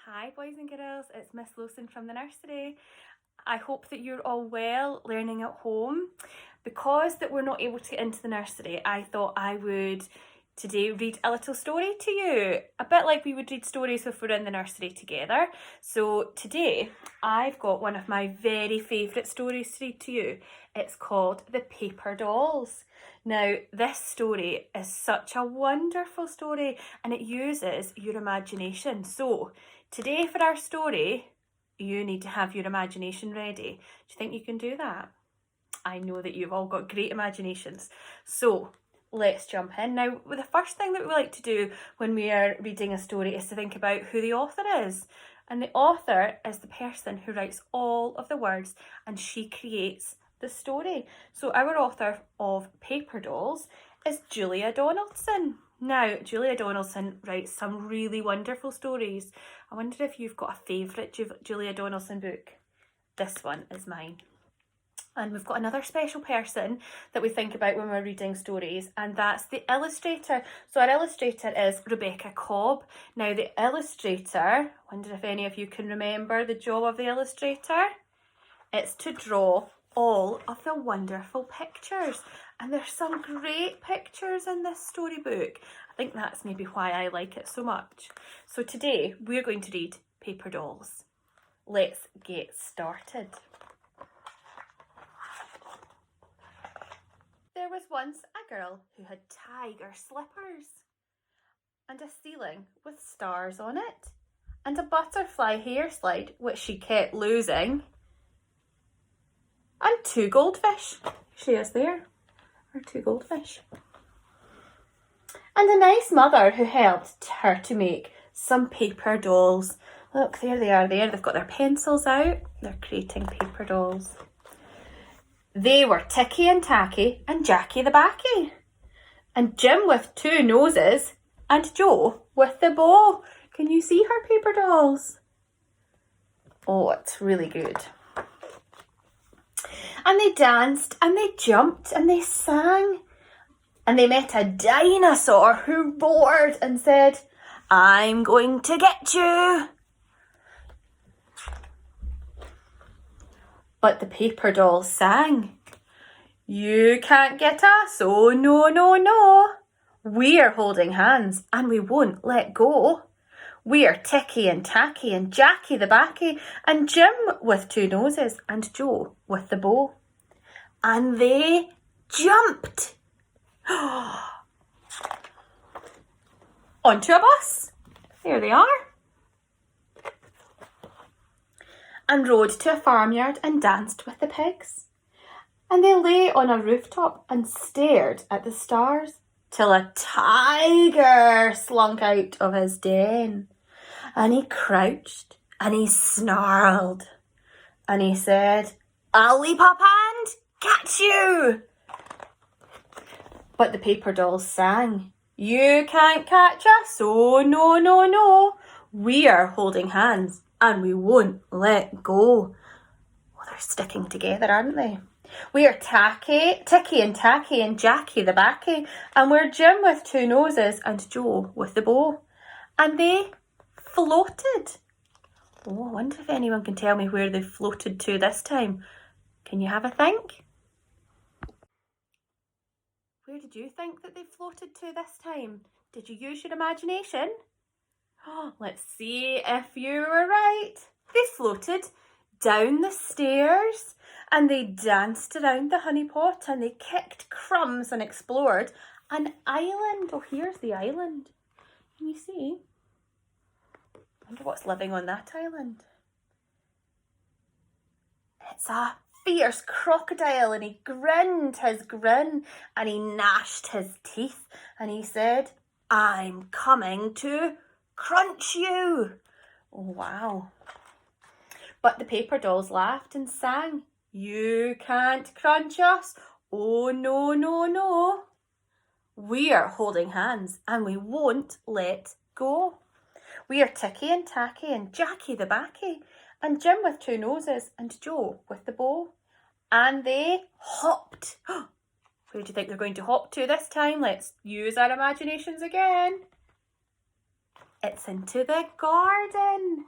Hi boys and girls, it's Miss Lawson from the nursery. I hope that you're all well learning at home. Because that we're not able to get into the nursery, I thought I would today read a little story to you, a bit like we would read stories if we're in the nursery together. So today I've got one of my very favourite stories to read to you. It's called The Paper Dolls. Now, this story is such a wonderful story and it uses your imagination. So today for our story, you need to have your imagination ready. Do you think you can do that? I know that you've all got great imaginations. So let's jump in. Now, the first thing that we like to do when we are reading a story is to think about who the author is. And the author is the person who writes all of the words and she creates the story. So our author of Paper Dolls is Julia Donaldson. Now, Julia Donaldson writes some really wonderful stories. I wonder if you've got a favourite Julia Donaldson book. This one is mine. And we've got another special person that we think about when we're reading stories, and that's the illustrator. So our illustrator is Rebecca Cobb. Now the illustrator, I wonder if any of you can remember the job of the illustrator? It's to draw all of the wonderful pictures. And there's some great pictures in this storybook. I think that's maybe why I like it so much. So today we're going to read Paper Dolls. Let's get started. There was once a girl who had tiger slippers, and a ceiling with stars on it, and a butterfly hair slide which she kept losing, and 2 goldfish. She is there, her 2 goldfish. And a nice mother who helped her to make some paper dolls. Look, there they are there. They've got their pencils out. They're creating paper dolls. They were Ticky and Tacky and Jackie the Backy, and Jim with 2 noses and Joe with the bow. Can you see her paper dolls? Oh, it's really good. And they danced and they jumped and they sang, and they met a dinosaur who roared and said, "I'm going to get you." But the paper dolls sang, "You can't get us, oh no, no, no. We're holding hands and we won't let go. We're Ticky and Tacky and Jackie the Backy and Jim with 2 noses and Joe with the bow." And they jumped onto a bus. There they are. And rode to a farmyard and danced with the pigs. And they lay on a rooftop and stared at the stars till a tiger slunk out of his den. And he crouched and he snarled and he said, "I'll leap up and catch you." But the paper dolls sang, "You can't catch us, oh no, no, no. We are holding hands and we won't let go." Well, they're sticking together, aren't they? We are Ticky and Tacky and Jackie the Backy, and we're Jim with 2 noses and Joe with the bow. And they floated. Oh, I wonder if anyone can tell me where they floated to this time. Can you have a think? Where did you think that they floated to this time? Did you use your imagination? Oh, let's see if you were right. They floated down the stairs and they danced around the honey pot and they kicked crumbs and explored an island. Oh, here's the island. Can you see? I wonder what's living on that island. It's a fierce crocodile, and he grinned his grin and he gnashed his teeth and he said, "I'm coming to crunch you." Oh, wow. But the paper dolls laughed and sang, "You can't crunch us, oh no, no, no. We are holding hands and we won't let go. We are Ticky and Tacky and Jackie the Backy and Jim with 2 noses and Joe with the bow." And they hopped. Where do you think they're going to hop to this time? Let's use our imaginations again. It's into the garden.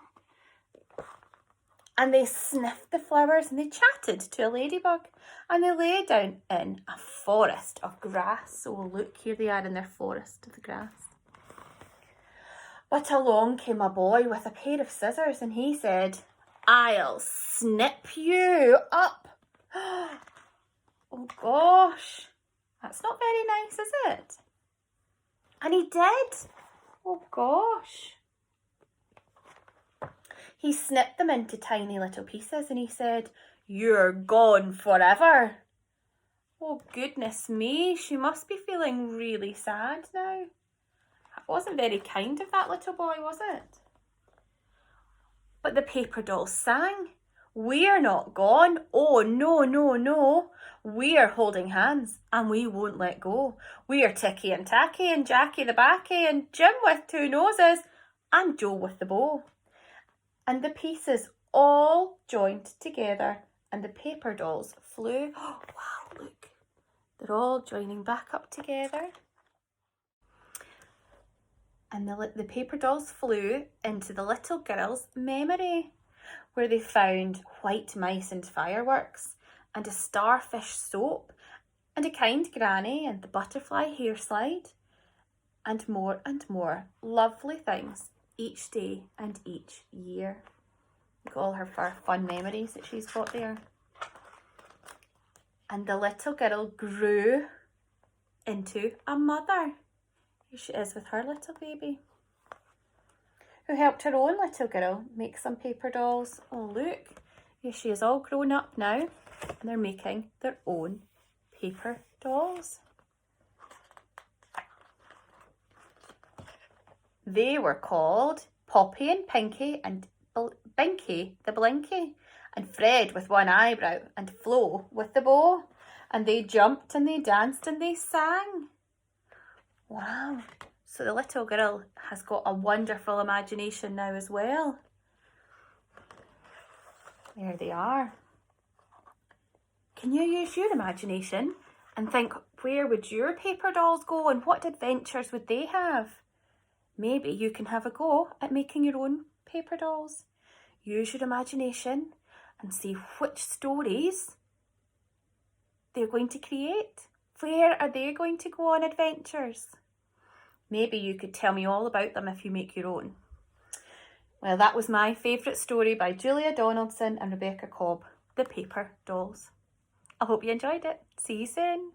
And they sniffed the flowers and they chatted to a ladybug. And they lay down in a forest of grass. So look, here they are in their forest of the grass. But along came a boy with a pair of scissors and he said, "I'll snip you up." Oh gosh, that's not very nice, is it? And he did. Oh gosh. He snipped them into tiny little pieces and he said, "You're gone forever." Oh goodness me, she must be feeling really sad now. That wasn't very kind of that little boy, was it? But the paper dolls sang, "We're not gone. Oh no, no, no. We're holding hands and we won't let go. We're Ticky and Tacky and Jackie the Backy and Jim with two noses and Joe with the bow." And the pieces all joined together and the paper dolls flew. Oh, wow, look. They're all joining back up together. And the paper dolls flew into the little girl's memory, where they found white mice and fireworks, and a starfish soap, and a kind granny, and the butterfly hair slide, and more lovely things each day and each year. Look at all her fun memories that she's got there. And the little girl grew into a mother. Here she is with her little baby, who helped her own little girl make some paper dolls. Oh look, here she is all grown up now and they're making their own paper dolls. They were called Poppy and Pinky and Binky the Blinky, and Fred with one eyebrow and Flo with the bow. And they jumped and they danced and they sang. Wow, so the little girl has got a wonderful imagination now as well. There they are. Can you use your imagination and think, where would your paper dolls go and what adventures would they have? Maybe you can have a go at making your own paper dolls. Use your imagination and see which stories they're going to create. Where are they going to go on adventures? Maybe you could tell me all about them if you make your own. Well, that was my favourite story by Julia Donaldson and Rebecca Cobb, The Paper Dolls. I hope you enjoyed it. See you soon.